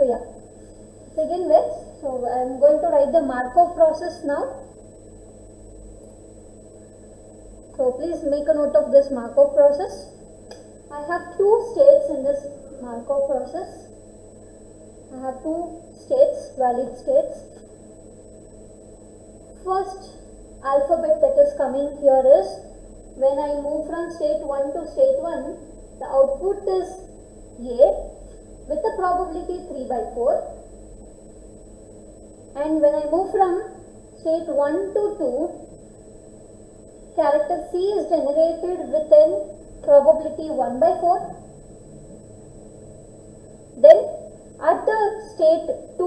So yeah, begin with. So I am going to write the Markov process now. So please make a note of this Markov process. I have two states in this Markov process. I have two states, valid states. First alphabet that is coming here is, when I move from state 1 to state 1, the output is A with a probability 3 by 4. And when I move from state 1 to 2, character C is generated with a probability 1 by 4. Then at the state 2,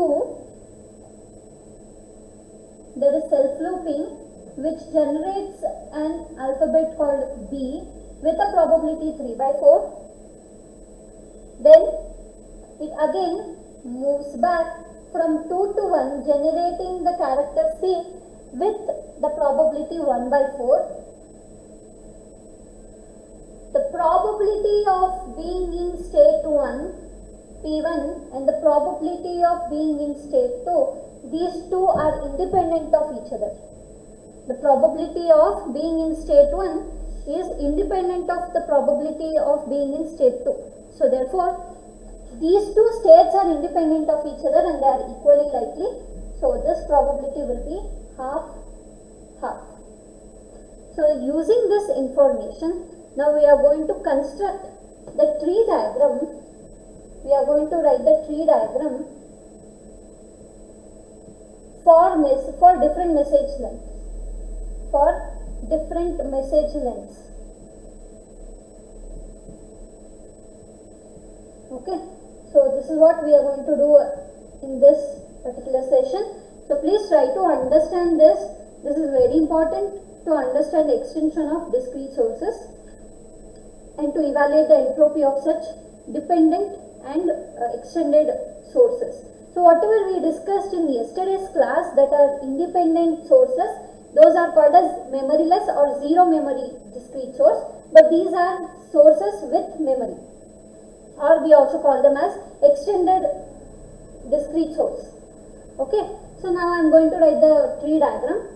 there is self-looping which generates an alphabet called B with a probability 3 by 4. Then it again moves back from 2 to 1, generating the character C with the probability 1 by 4. The probability of being in state 1, P1, and the probability of being in state 2, these two are independent of each other. The probability of being in state 1 is independent of the probability of being in state 2. So therefore, these two states are independent of each other and they are equally likely. So this probability will be half, half. So using this information, now we are going to construct the tree diagram. We are going to write the tree diagram for different message lengths. For different message lengths. Okay, so this is what we are going to do in this particular session. So please try to understand this. This is very important to understand the extension of discrete sources and to evaluate the entropy of such dependent and extended sources. So whatever we discussed in yesterday's class that are independent sources, those are called as memoryless or zero memory discrete source, but these are sources with memory, or we also call them as extended discrete source. Okay, so now I am going to write the tree diagram.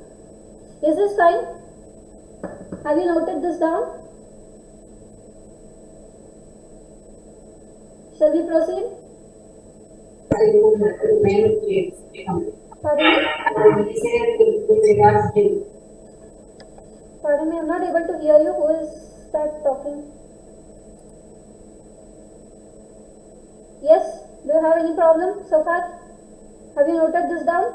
Is this fine? Have you noted this down? Shall we proceed? Pardon me? Pardon me, I am not able to hear you. Who is that talking? Yes? Do you have any problem so far? Have you noted this down?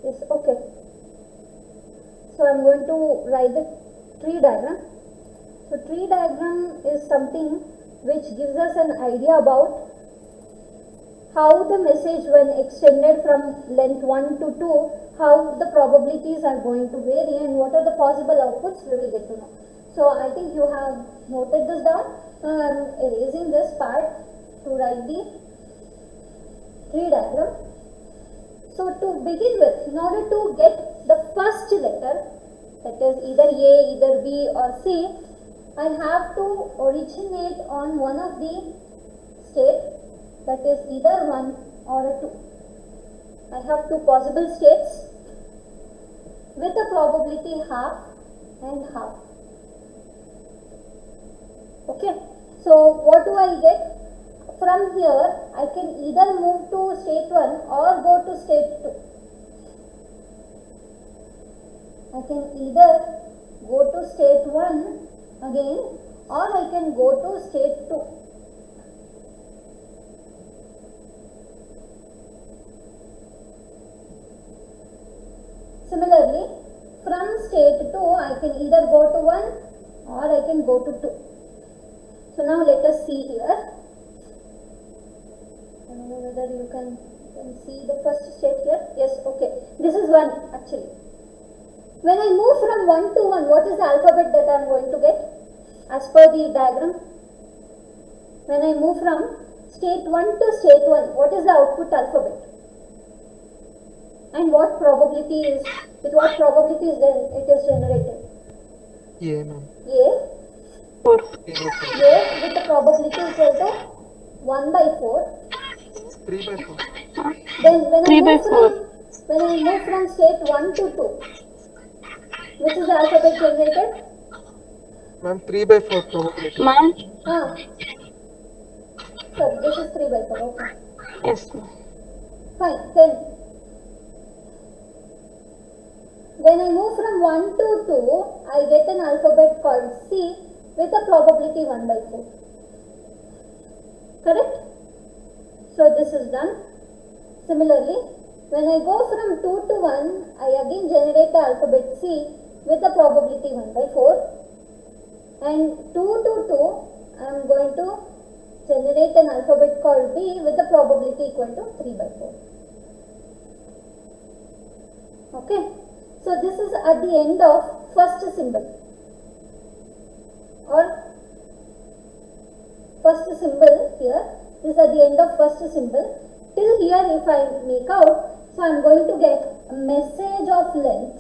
Yes, okay. So I am going to write the tree diagram. So tree diagram is something which gives us an idea about how the message, when extended from length 1 to 2, how the probabilities are going to vary and what are the possible outputs we will get to know. So I think you have noted this down. Now I am erasing this part to write the tree diagram. So to begin with, in order to get the first letter, that is either A, either B or C, I have to originate on one of the state, that is either 1 or a 2. I have two possible states with a probability half and half. Okay, so what do I get? From here, I can either move to state 1 or go to state 2. I can either go to state 1 again or I can go to state 2. Similarly, from state 2, I can either go to 1 or I can go to 2. So now let us see here. I don't know whether you can see the first state here. Yes, okay. This is 1 actually. When I move from 1 to 1, what is the alphabet that I am going to get as per the diagram? When I move from state 1 to state 1, what is the output alphabet? And what probability is, with what probability is it is generated? Yeah, ma'am. A. 4. A with the probability equal to 1 by 4. 3 by 4. Then when 3 by 4. I move from state 1 to 2, which is the alphabet generated? Ma'am, 3 by 4 probability. Ma'am? Sorry, this is 3 by 4. Okay. Yes, ma'am. Fine. Then when I move from 1 to 2, I get an alphabet called C with a probability 1 by 4. Correct? So this is done. Similarly, when I go from 2 to 1, I again generate the alphabet C with the probability 1 by 4. And 2 to 2, I am going to generate an alphabet called B with the probability equal to 3 by 4. Okay. So this is at the end of first symbol or first symbol here. This is at the end of first symbol. Till here if I make out, so I am going to get a message of length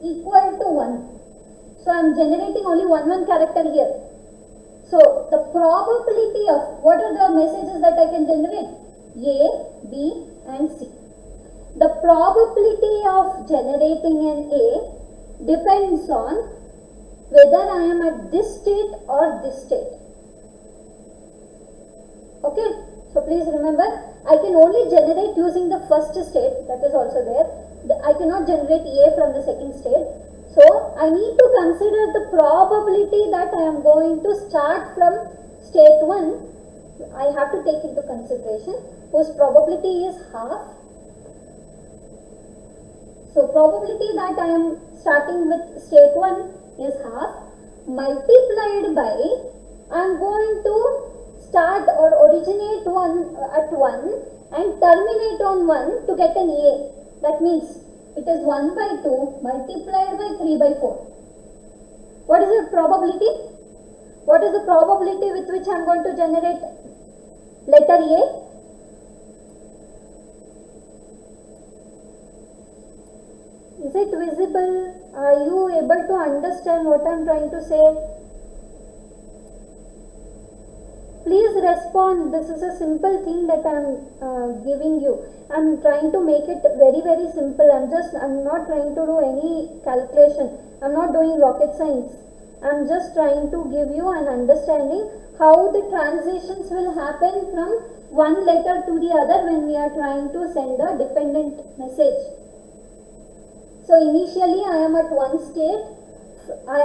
equal to 1. So I am generating only one character here. So the probability of, what are the messages that I can generate? A, B and C. The probability of generating an A depends on whether I am at this state or this state. Okay, so please remember, I can only generate using the first state, that is also there. I cannot generate A from the second state. So I need to consider the probability that I am going to start from state 1. I have to take into consideration whose probability is half. So probability that I am starting with state 1 is half multiplied by, I am going to start or originate at 1 and terminate on 1 to get an A. That means it is 1 by 2 multiplied by 3 by 4. What is the probability? What is the probability with which I am going to generate letter A? Is it visible? Are you able to understand what I am trying to say? Please respond. This is a simple thing that I am giving you. I am trying to make it very simple. I am not trying to do any calculation. I am not doing rocket science. I am just trying to give you an understanding how the transitions will happen from one letter to the other when we are trying to send a dependent message. So initially I am at one state. I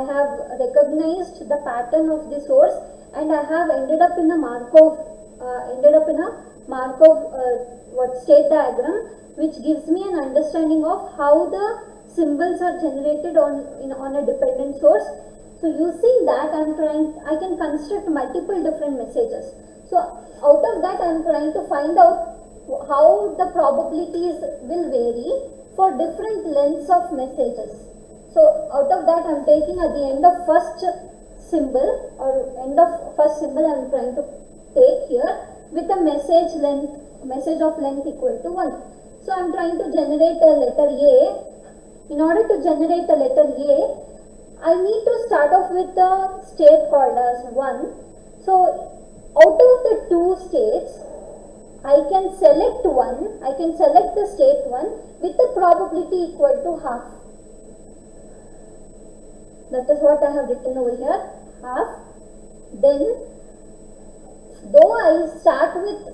have recognized the pattern of the source, and I have ended up in a Markov state diagram, which gives me an understanding of how the symbols are generated on a dependent source. So using that, I can construct multiple different messages. So out of that, I am trying to find out how the probabilities will vary for different lengths of messages. So out of that, I am taking at the end of first symbol I am trying to take here with a message of length equal to 1. So I am trying to generate a letter A. In order to generate a letter A, I need to start off with the state called as 1. So out of the two states, I can select the state 1 with the probability equal to half. That is what I have written over here, half. Then, though I start with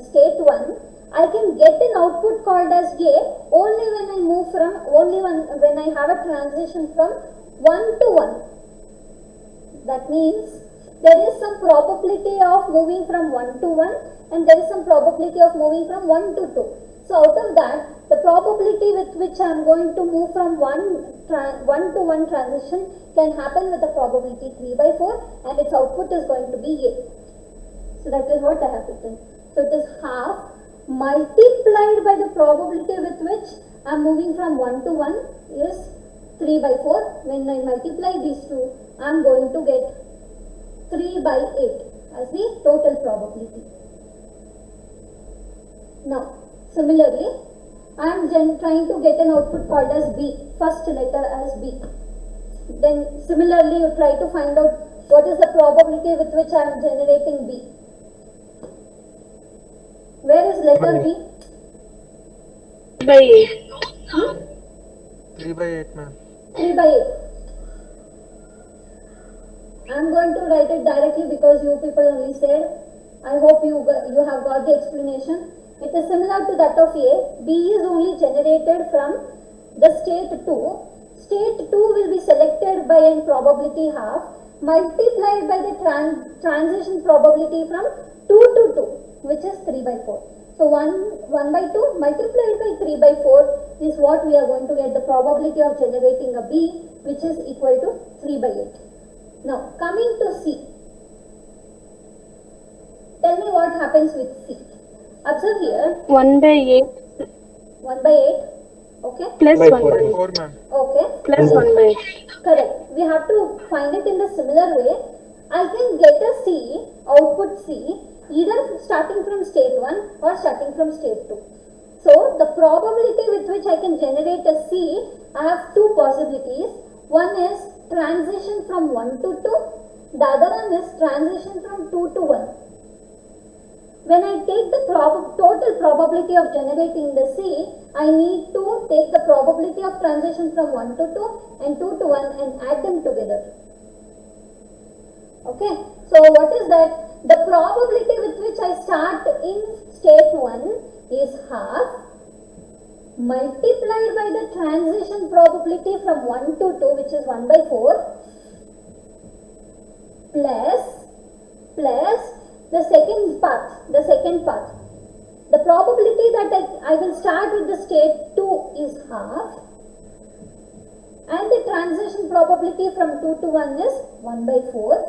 state 1, I can get an output called as A only when I have a transition from 1 to 1. That means there is some probability of moving from 1 to 1 and there is some probability of moving from 1 to 2. So out of that, the probability with which I am going to move from 1 to 1 transition can happen with a probability 3 by 4, and its output is going to be A. So that is what I have written. So it is half multiplied by the probability with which I am moving from 1 to 1 is 3 by 4. When I multiply these two, I am going to get 3 by 8 as the total probability. Now, similarly, I am trying to get an output called as B, first letter as B. Then similarly you try to find out what is the probability with which I am generating B. Where is letter B? By 8. 3 by 8, ma'am. 3 by 8. I am going to write it directly because you people only said. I hope you have got the explanation. It is similar to that of A. B is only generated from the state 2. State 2 will be selected by a probability half multiplied by the transition probability from 2 to 2, which is 3 by 4. So 1 by 2 multiplied by 3 by 4 is what we are going to get the probability of generating a B, which is equal to 3 by 8. Now coming to C. Tell me what happens with C. Observe here. 1 by 8 1 by 8. Okay. plus By 1 by 8. 4, ma'am. Okay. Plus 1 by 8. Correct. We have to find it in the similar way. I can get a C, output C, either starting from state 1 or starting from state 2. So the probability with which I can generate a C, I have two possibilities. One is transition from 1 to 2. The other one is transition from 2 to 1. When I take the total probability of generating the C, I need to take the probability of transition from 1 to 2 and 2 to 1 and add them together. Okay, so what is that? The probability with which I start in state 1 is half multiplied by the transition probability from 1 to 2, which is 1 by 4, plus the second path. The probability that I will start with the state 2 is half, and the transition probability from 2 to 1 is 1 by 4,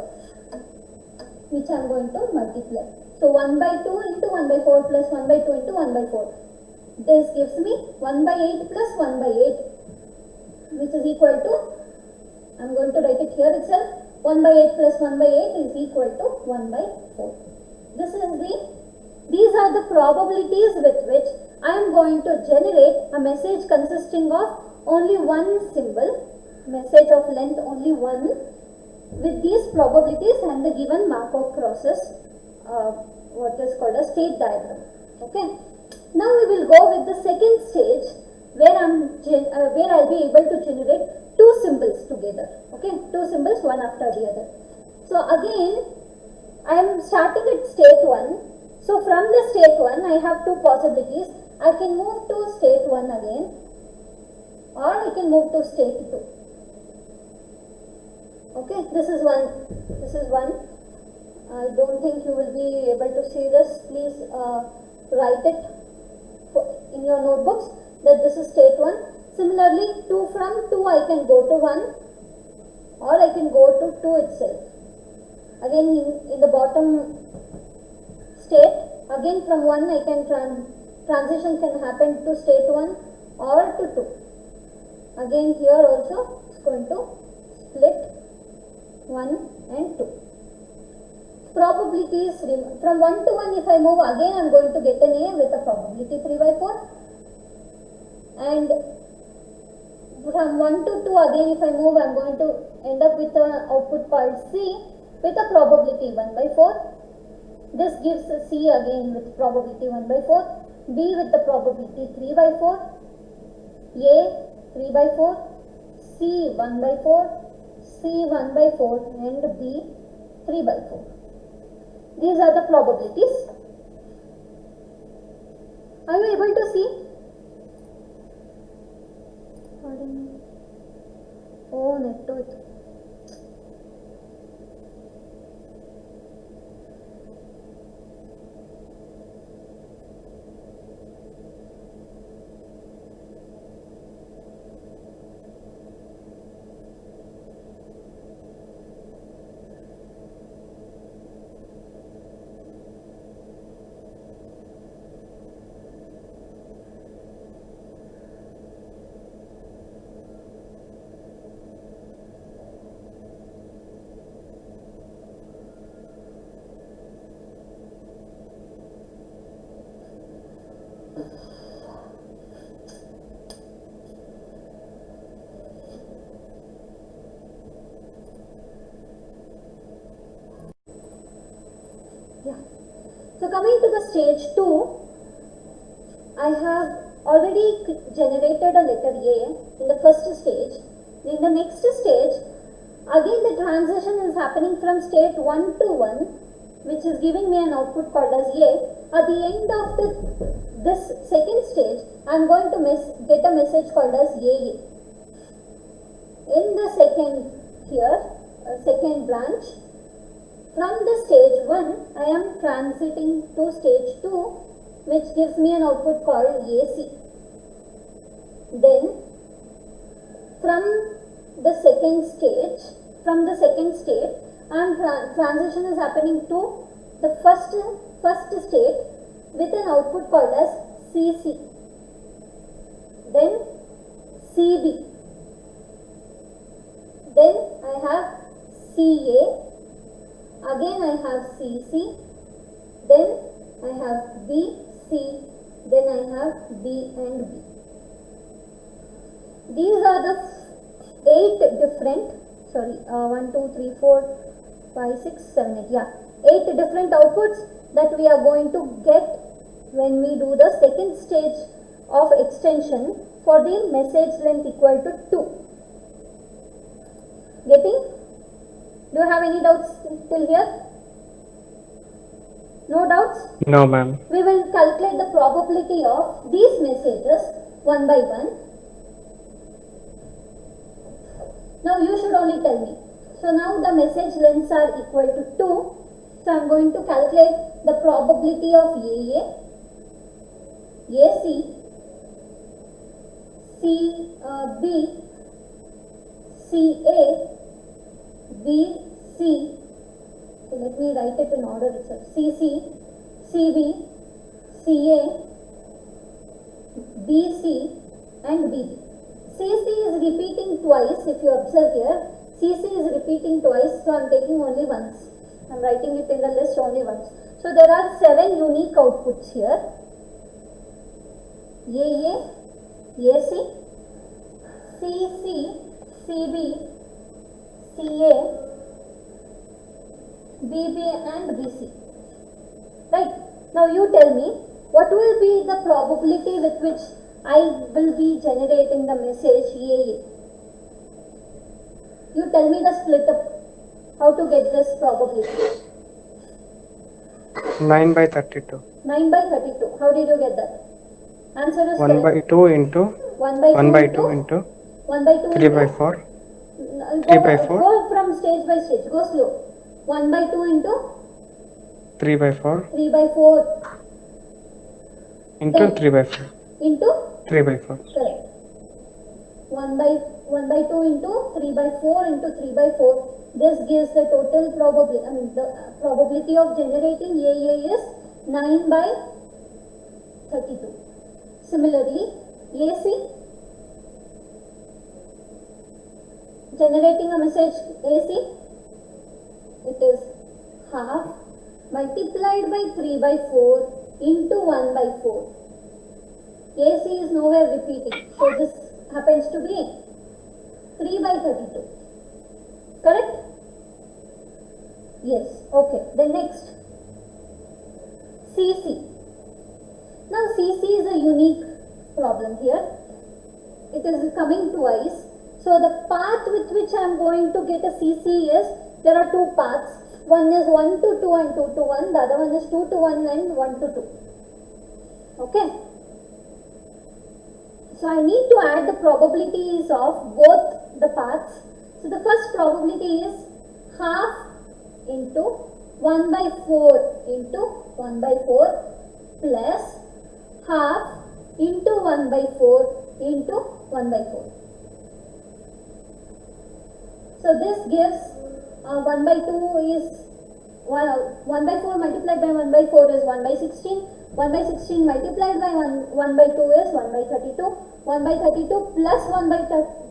which I am going to multiply. So 1 by 2 into 1 by 4 plus 1 by 2 into 1 by 4. This gives me 1 by 8 plus 1 by 8, which is equal to, I am going to write it here itself, 1 by 8 plus 1 by 8 is equal to 1 by 4. These are the probabilities with which I am going to generate a message consisting of only one symbol, message of length only one, with these probabilities and the given Markov process, what is called a state diagram. Okay. Now we will go with the second stage where I'll be able to generate two symbols together. Okay, two symbols one after the other. So again, I am starting at state 1. So from the state 1, I have two possibilities. I can move to state 1 again, or I can move to state 2. Okay, this is one. I don't think you will be able to see this. Please write it in your notebooks that this is state 1. Similarly, from 2 I can go to 1, or I can go to 2 itself. Again in the bottom state, again from 1 I can transition can happen to state 1 or to 2. Again here also it's going to split 1 and 2. Probabilities from 1 to 1, if I move again, I am going to get an A with a probability 3 by 4. And from 1 to 2 again, if I move, I am going to end up with an output called C with a probability 1 by 4. This gives C again with probability 1 by 4, B with the probability 3 by 4, A 3 by 4, C 1 by 4, C 1 by 4 and B 3 by 4. These are the probabilities. Are you able to see? Pardon me. Oh, network. coming to the stage 2, I have already generated a letter A in the first stage. In the next stage, again the transition is happening from state 1 to 1, which is giving me an output called as A. At the end of this second stage, I am going to get a message called as AA. In the second branch, from the stage 1, I am transiting to stage 2, which gives me an output called AC. Then, from the second state, transition is happening to the first state with an output called as CC. Then CB. Then I have CA. Again I have CC. Then I have BC. Then I have B and B. These are the 8 different, 1, 2, 3, 4, 5, 6, 7, 8, yeah, 8 different outputs that we are going to get when we do the second stage of extension for the message length equal to 2. Getting? Do you have any doubts till here? No doubts? No, ma'am. We will calculate the probability of these messages one by one. Now you should only tell me. So now the message lengths are equal to 2. So I am going to calculate the probability of AA, AC, CB, CA, BC. So let me write it in order itself. CC, CB, CA, BC and BB. CC is repeating twice. If you observe here, CC is repeating twice, so I am taking only once. I am writing it in the list only once. So there are 7 unique outputs here. AA, AC, CC, CB, CA, BB and BC. Right. Now you tell me, what will be the probability with which I will be generating the message AA? You tell me the split up, how to get this probability. 9 by 32. 9 by 32. How did you get that? Answer is 1 by correct. 2 into 1 by 2 1 by into 2 into 1 by 2 3 by into 4. 3 by 4. Go from stage by stage. Go slow. 1 by 2 into 3 by 4 3 by 4 into Then- 3 by 4. into 3 by 4. correct. 1 by 2 into 3 by 4 into 3 by 4. This gives the total probability. The probability of generating AA is 9 by 32. Similarly, AC, generating a message AC, it is half multiplied by 3 by 4 into 1 by 4. AC is nowhere repeating, so this happens to be 3 by 32. Correct? Yes. Okay. Then next, CC. Now CC is a unique problem here. It is coming twice. So the path with which I am going to get a CC is, there are 2 paths. One is 1 to 2 and 2 to 1. The other one is 2 to 1 and 1 to 2. Okay. So I need to add the probabilities of both the paths. So the first probability is half into 1 by 4 into 1 by 4 plus half into 1 by 4 into 1 by 4. So this gives 1 by 2 is 1 by 4 multiplied by 1 by 4 is 1 by 16. 1 by 16 multiplied by 1 by 2 is 1 by 32. 1 by 32 plus 1 by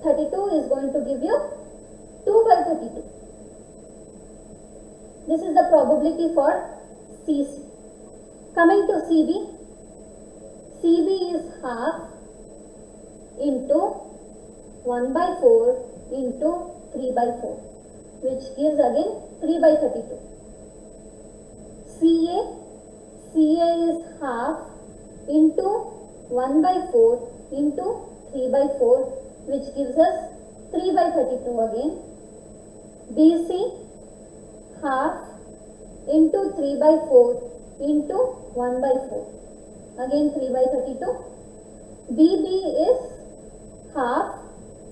32 is going to give you 2 by 32. This is the probability for CC. Coming to CB. CB is half into 1 by 4 into 3 by 4, which gives again 3 by 32. CA, CA is half into 1 by 4 into 3 by 4, which gives us 3 by 32 again. BC half into 3 by 4 into 1 by 4, again 3 by 32. BB is half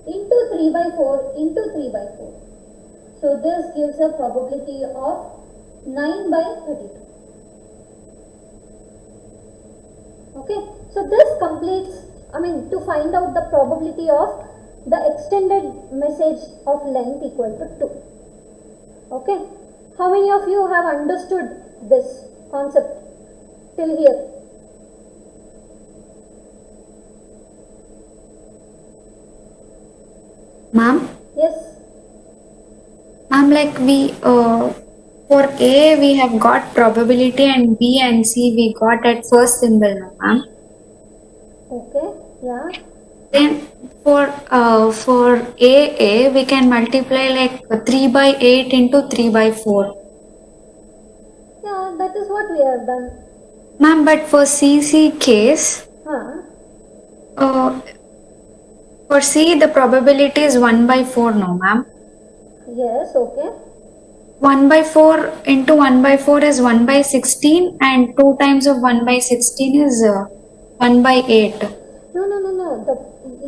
into 3 by 4 into 3 by 4. So this gives a probability of 9 by 32. Okay, so this completes, to find out the probability of the extended message of length equal to 2. Okay, how many of you have understood this concept till here? Ma'am, Yes. ma'am, like we for A we have got probability and B and C we got at first symbol, no, ma'am. Okay, yeah. Then for AA we can multiply like 3 by 8 into 3 by 4. Yeah, that is what we have done. Ma'am, but for CC case, for C the probability is 1 by 4, no, ma'am. Yes, okay. 1 by 4 into 1 by 4 is 1 by 16 and 2 times of 1 by 16 is 1 by 8. No.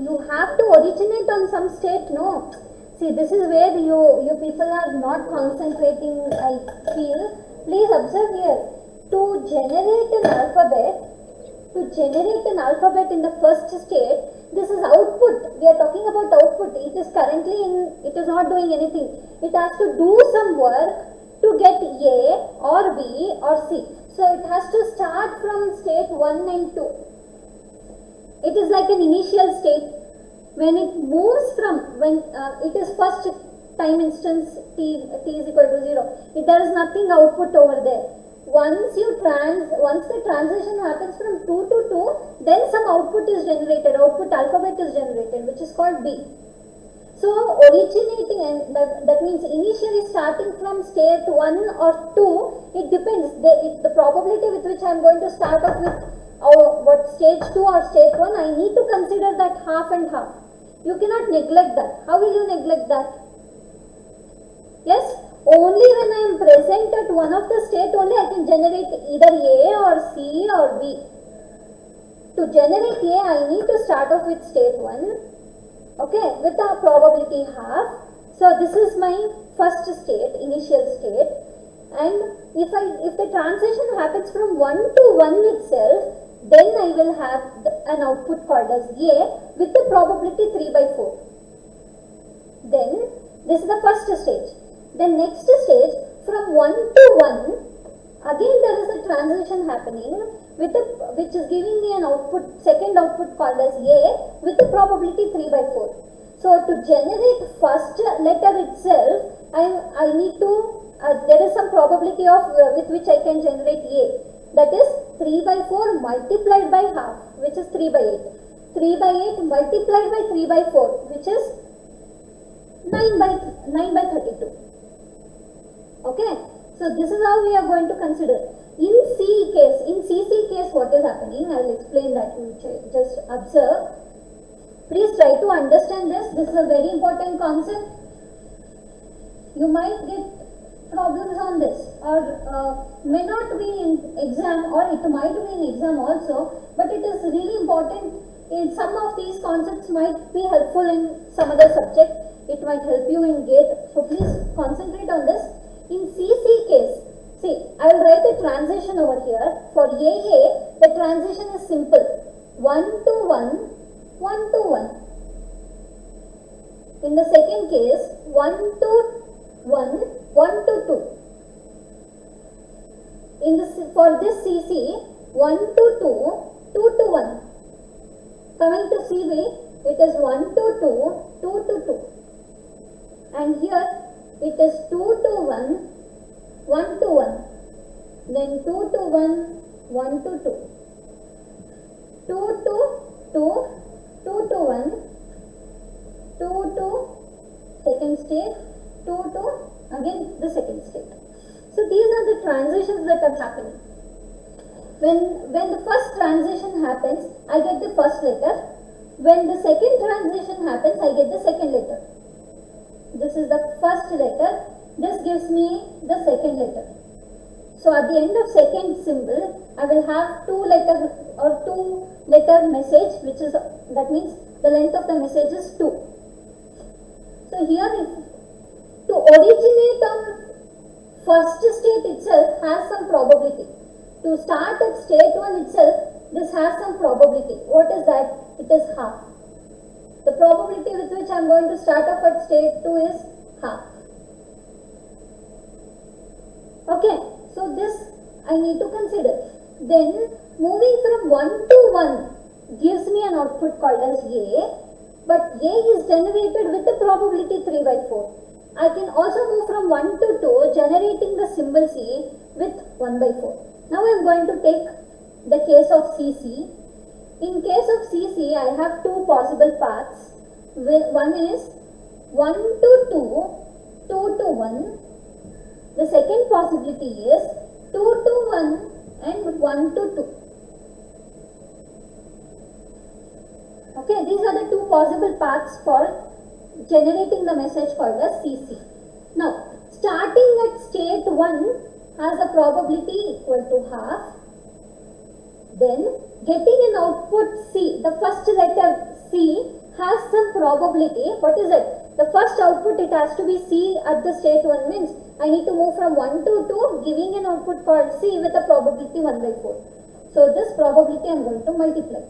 You have to originate on some state, no? See, this is where you people are not concentrating, I feel. Please observe here. To generate an alphabet in the first state, this is output. We are talking about output. It is currently it is not doing anything. It has to do some work to get A or B or C. So it has to start from state 1 and 2. It is like an initial state. When it moves from, when it is first time instance t is equal to 0, there is nothing output over there. Once the transition happens from 2 to 2, then some output is generated, output alphabet is generated, which is called B. So originating, and that means initially starting from state 1 or 2, it depends. The probability with which I am going to start off with what stage 2 or stage 1, I need to consider that half and half. You cannot neglect that. How will you neglect that? Yes, only when I am present at one of the state only I can generate either A or C or B. To generate A, I need to start off with state 1, okay, with the probability half. So this is my first state, initial state, and if the transition happens from 1 to 1 itself, then I will have an output called as A with the probability 3 by 4. Then this is the first stage. The next stage, from 1 to 1, again there is a transition happening which is giving me an output, second output called as A with the probability 3 by 4. So to generate first letter itself, I need to, there is some probability of with which I can generate A. That is 3 by 4 multiplied by half, which is 3 by 8. 3 by 8 multiplied by 3 by 4, which is 9 by 32. Okay, so this is how we are going to consider. In CC case, what is happening? I will explain that. You just observe. Please try to understand this. This is a very important concept. You might get problems on this, or may not be in exam, or it might be in exam also, but it is really important. In some of these concepts might be helpful in some other subject. It might help you in GATE. So please concentrate on this. In CC case, see, I will write a transition over here. For AA, the transition is simple. 1 to 1, 1 to 1. In the second case, 1 to 1, 1 to 2. For this CC, 1 to 2, 2 to 1. Coming to CB, it is 1 to 2, 2 to 2. And here, it is 2 to 1, 1 to 1. Then 2 to 1, 1 to 2. 2 to 2, 2 to 1, 2 to second state, 2 to again the second state. So these are the transitions that are happening. when the first transition happens, I get the first letter. When the second transition happens, I get the second letter. This is the first letter. This gives me the second letter. So at the end of second symbol, I will have two letter message, which is, that means the length of the message is 2. So here, to originate on first state itself has some probability. To start at state 1 itself, this has some probability. What is that? It is half. The probability with which I am going to start off at state 2 is half. Okay, so this I need to consider. Then moving from 1 to 1 gives me an output called as A, but A is generated with the probability 3 by 4. I can also move from 1 to 2 generating the symbol C with 1 by 4. Now I am going to take the case of CC. In case of CC, I have two possible paths. One is 1 to 2, 2 to 1. The second possibility is 2 to 1 and 1 to 2. Okay, these are the two possible paths for generating the message called as CC. Now, starting at state 1 has a probability equal to half. Then, getting an output C, the first letter C has some probability. What is it? The first output, it has to be C at the state 1 means I need to move from 1 to 2, giving an output called C with a probability 1 by 4. So, this probability I am going to multiply.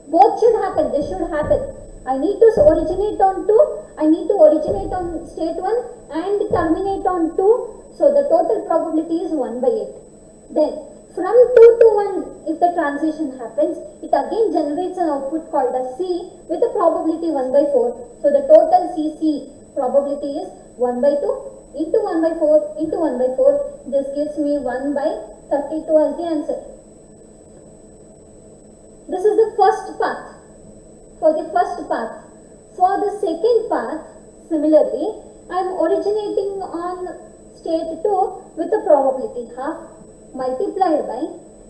Both should happen. This should happen. I need to originate on 2, I need to originate on state 1 and terminate on 2. So, the total probability is 1 by 8. Then, from 2 to 1, if the transition happens, it again generates an output called as C with a probability 1 by 4. So, the total CC probability is 1 by 2 into 1 by 4 into 1 by 4. This gives me 1 by 32 as the answer. This is the first path. For the first path. For the second path, similarly, I am originating on state 2 with a probability half multiplied by,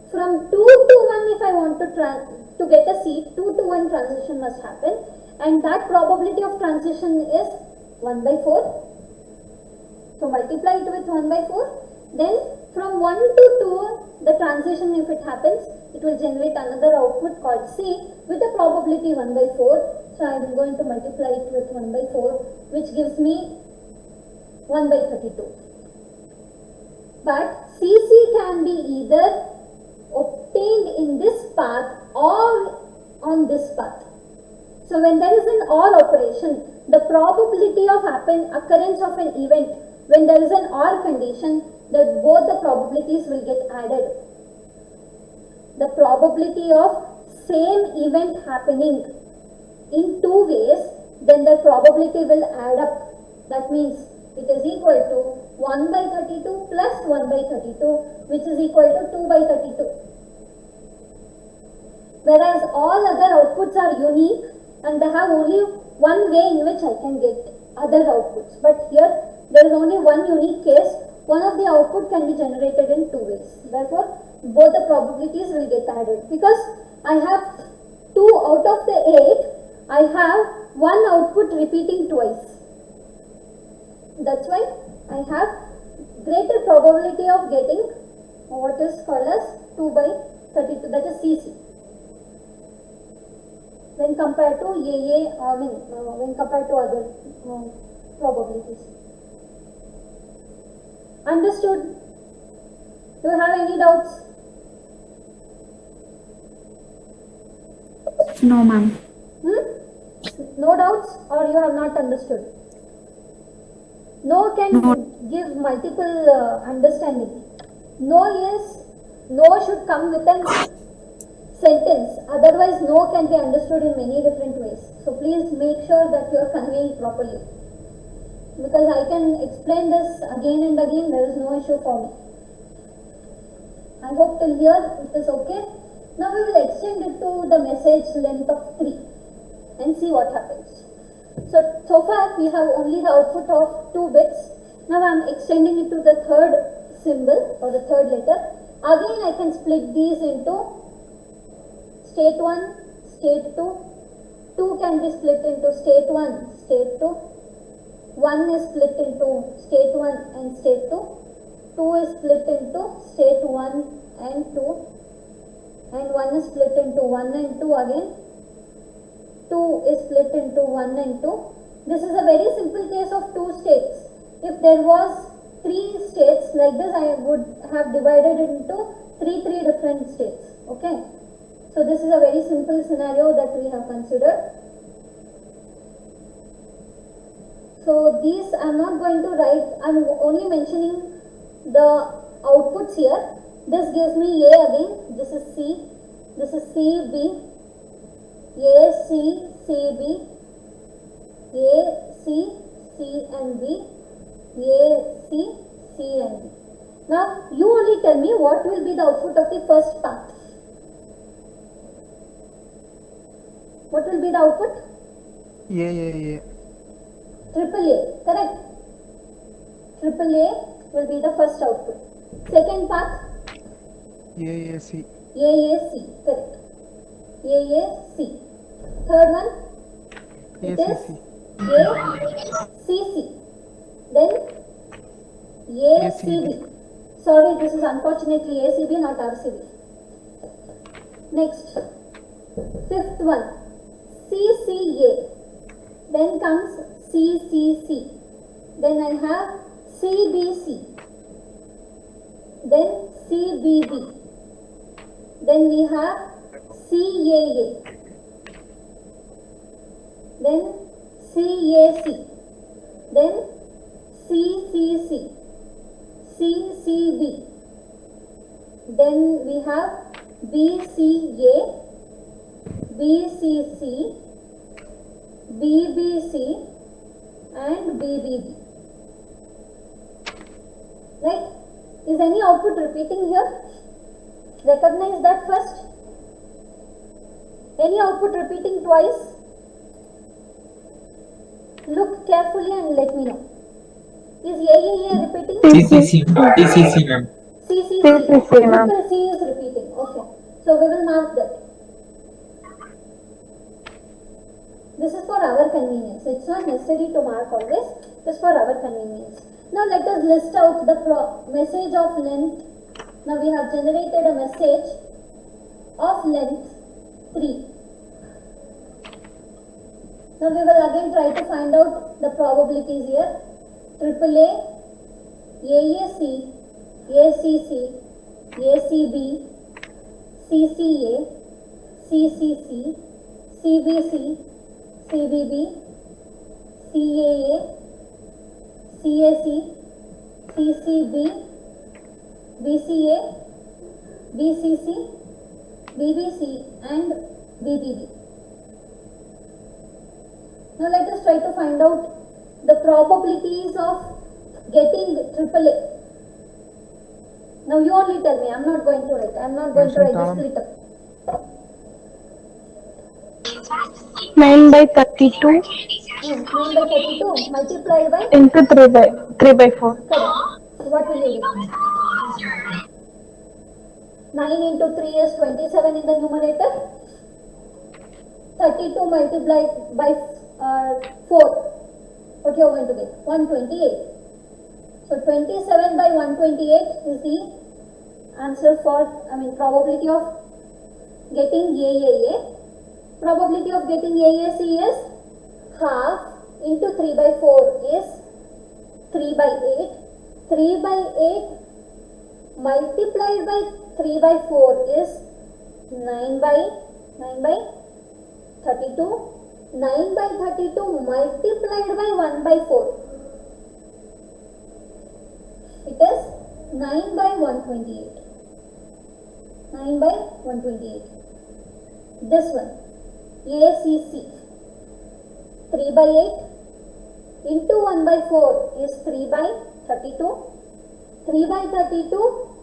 from 2 to 1 if I want to get a C, 2 to 1 transition must happen, and that probability of transition is 1 by 4. So multiply it with 1 by 4. Then from 1 to 2, the transition, if it happens, it will generate another output called C with a probability 1 by 4. So I am going to multiply it with 1 by 4, which gives me 1 by 32. But CC can be either obtained in this path or on this path. So when there is an OR operation, the probability of occurrence of an event, when there is an OR condition, that both the probabilities will get added. The probability of same event happening in two ways, then the probability will add up. That means it is equal to 1 by 32 plus 1 by 32, which is equal to 2 by 32. Whereas all other outputs are unique and they have only one way in which I can get other outputs. But here there is only one unique case. One of the output can be generated in two ways. Therefore, both the probabilities will get added. Because I have 2 out of the 8, I have one output repeating twice. That's why I have greater probability of getting what is called as 2 by 32, that is CC, when compared to when compared to other probabilities. Understood? Do you have any doubts? No, ma'am. No doubts, or you have not understood? No can give multiple understanding. No should come with a sentence, otherwise no can be understood in many different ways. So please make sure that you are conveying properly. Because I can explain this again and again, there is no issue for me. I hope till here it is okay. Now we will extend it to the message length of 3 and see what happens. So far we have only the output of 2 bits. Now I am extending it to the third symbol or the third letter. Again I can split these into state 1, state 2. 2 can be split into state 1, state 2. 1 is split into state 1 and state 2. 2 is split into state 1 and 2. And 1 is split into 1 and 2 again. 2 is split into 1 and 2. This is a very simple case of 2 states. If there was 3 states like this, I would have divided it into 3 different states. Okay. So this is a very simple scenario that we have considered. So these I am not going to write, I am only mentioning the outputs here. This gives me A again, this is C, this is C, B, A, C, C, B, A, C, C and B, A, C, C and B. Now you only tell me what will be the output of the first path. What will be the output? A. Triple A, correct? Triple A will be the first output. Second path? AAC. AAC, correct. AAC. Third one? It is ACC. Then ACB. Sorry, this is unfortunately ACB, not RCB. Next, fifth one, CCA. Then comes CCC. Then I have CBC. Then CBB. Then we have CAA. Then CAC. Then CCC. CCB. Then we have BCA, BCC, BBC and BBB. Right? Is any output repeating here? Recognize that first. Any output repeating twice? Look carefully and let me know. Is AAA repeating? CCC ma'am. CCC. CCC, ma'am. Triple C is repeating. Okay. So we will mark that. This is for our convenience. It's not necessary to mark all this. It's for our convenience. Now let us list out the message of length. Now we have generated a message of length 3. Now we will again try to find out the probabilities here. AAA, AAC, ACC, ACB, CCA, CCC, CBC, CBB, CAA, CAC, CCB, BCA, BCC, BBC and BBB. Now let us try to find out the probabilities of getting AAA. Now you only tell me, I am not going to write, I am not going to write this split up. 9 by 32 9 by 32 multiplied by, into 3 by 4. correct. So what will you do? 9 into 3 is 27 in the numerator. 32 multiplied by 4. What you are going to get? 128. So 27 by 128 is the answer for, probability of getting AAA. Probability of getting AAC is half into 3 by 4 is 3 by 8. 3 by 8 multiplied by 3 by 4 is 9 by 32. 9 by 32 multiplied by 1 by 4. It is 9 by 128. 9 by 128. This one, ACC. 3 by 8 into 1 by 4 is 3 by 32. 3 by 32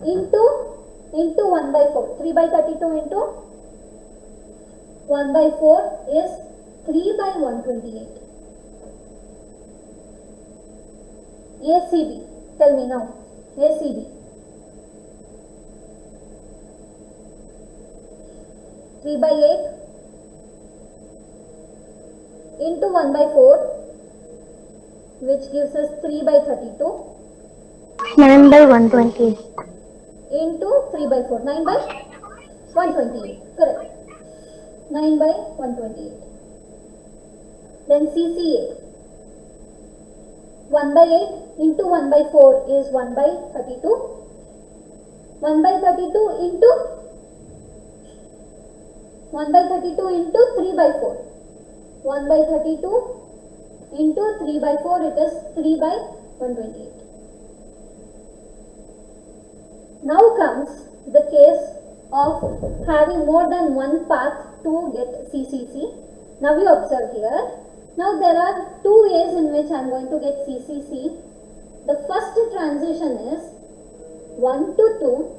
into 1 by 4. 3 by 32 into 1 by 4 is 3 by 128. ACB, tell me now. ACB. 3 by 8 into 1 by 4, which gives us 3 by 32 9 by 128. into 3 by 4, 9 by 128, correct, 9 by 128. Then CCA, 1 by 8 into 1 by 4 is 1 by 32, 1 by 32 into 1 by 32 into 3 by 4, 1 by 32 into 3 by 4, it is 3 by 128. Now comes the case of having more than one path to get CCC. Now you observe here. Now there are two ways in which I am going to get CCC. The first transition is 1 to 2,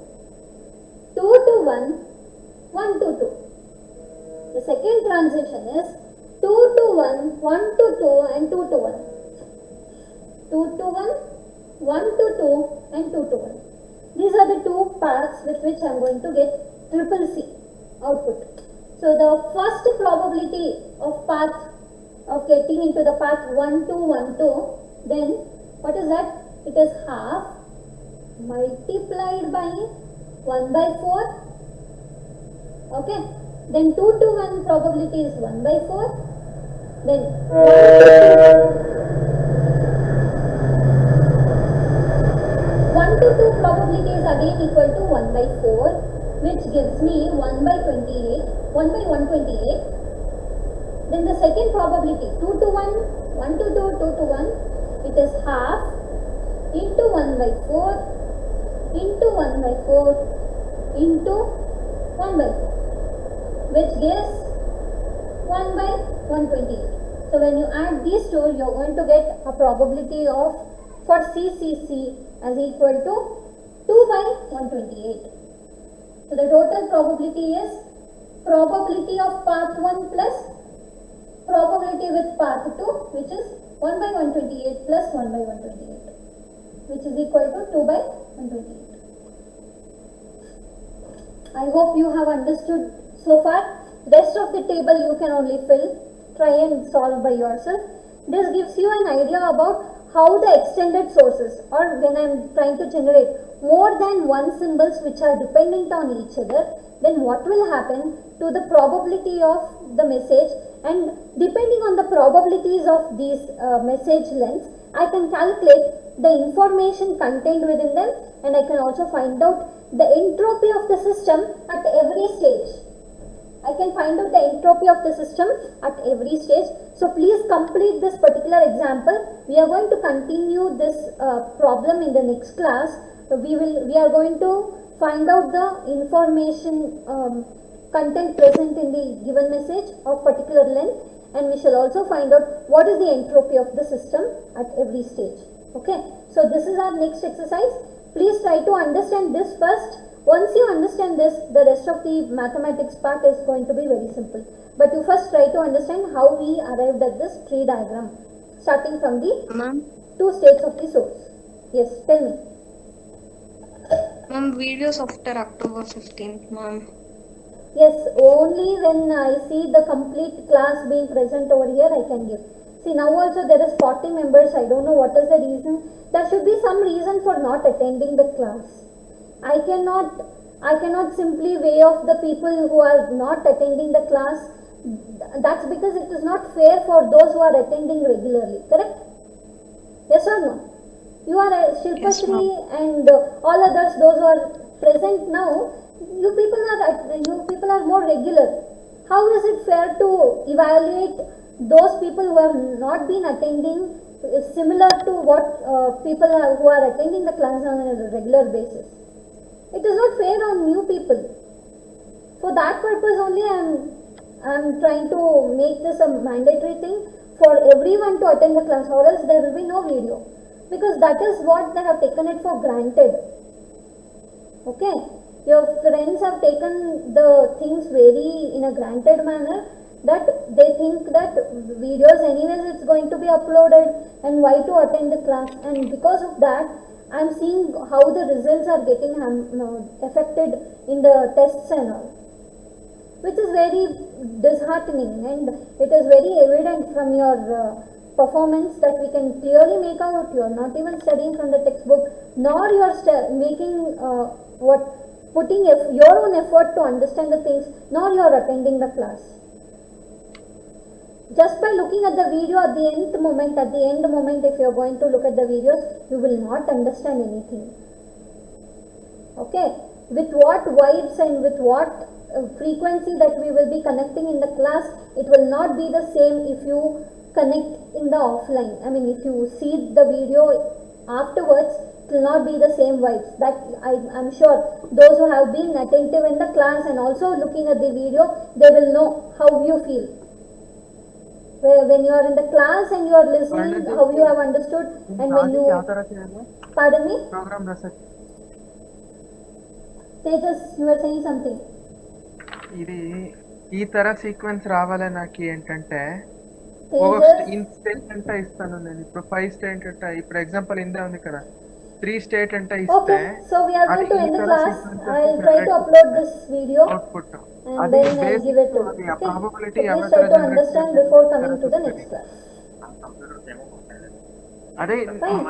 2 to 1, 1 to 2. The second transition is 2 to 1, 1 to 2 and 2 to 1. 2 to 1, 1 to 2 and 2 to 1. These are the two paths with which I am going to get triple C output. So the first probability of path of getting into the path 1 to 1 to, then what is that? It is half multiplied by 1 by 4. Okay. Then 2 to 1 probability is 1 by 4. Then 1 to 2 probability is again equal to 1 by 4, which gives me 1 by 28, 1 by 128. Then the second probability 2 to 1, 1 to 2, 2 to 1, it is half into 1 by 4 into 1 by 4 into 1 by 4, which gives 1 by 128. So when you add these two, you are going to get a probability of for CCC as equal to 2 by 128. So the total probability is probability of path 1 plus probability with path 2, which is 1 by 128 plus 1 by 128, which is equal to 2 by 128. I hope you have understood so far. Rest of the table you can only fill. Try and solve by yourself. This gives you an idea about how the extended sources, or when I am trying to generate more than one symbols which are dependent on each other, then what will happen to the probability of the message, and depending on the probabilities of these message lengths, I can calculate the information contained within them, and I can also find out the entropy of the system at every stage. I can find out the entropy of the system at every stage. So please complete this particular example. We are going to continue this problem in the next class. We are going to find out the information content present in the given message of particular length, and we shall also find out what is the entropy of the system at every stage. Okay, so this is our next exercise. Please try to understand this first. Once you understand this, the rest of the mathematics part is going to be very simple. But you first try to understand how we arrived at this tree diagram, starting from the two states of the source. Yes, tell me. Ma'am, videos after October 15th, ma'am. Yes, only when I see the complete class being present over here, I can give. See, now also there is 40 members. I don't know what is the reason. There should be some reason for not attending the class. I cannot simply weigh off the people who are not attending the class. That's because it is not fair for those who are attending regularly, correct? Yes or no? You are Shilpa Shri and all others, those who are present now, you people are more regular. How is it fair to evaluate those people who have not been attending similar to what people who are attending the class on a regular basis? It is not fair on new people. For that purpose only I am trying to make this a mandatory thing for everyone to attend the class, or else there will be no video, because that is what they have taken it for granted. Okay, your friends have taken the things very in a granted manner, that they think that videos anyways it's going to be uploaded and why to attend the class, and because of that I am seeing how the results are getting affected in the tests and all. which is very disheartening, and it is very evident from your performance that we can clearly make out you are not even studying from the textbook, nor you are making putting your own effort to understand the things, nor you are attending the class. Just by looking at the video at the end moment, if you are going to look at the videos, you will not understand anything. Okay, with what vibes and with what frequency that we will be connecting in the class, it will not be the same if you connect in the offline. I mean, if you see the video afterwards, it will not be the same vibes. That I'm sure those who have been attentive in the class and also looking at the video, they will know how you feel. When you are in the class and you are listening, how you have understood, and when you, pardon me, program ರಸ Tejas, you were saying something. ఇది ఈ తర sequence రావాలి నాకు ఏంటంటే Tejas, instant అంటే ఇస్తాను నేను ఇప్పుడు 5 స్టేట్ అంటే ఇప్పుడు ఎగ్జాంపుల్ ఇందే ఉంది కదా 3 స్టేట్ అంటే ఇస్తే okay, so we are going to end the class. I'll try to upload this video output and అది then I'll give it to you. అది Okay? Probability So please try to understand before coming to the next class. అదే Fine.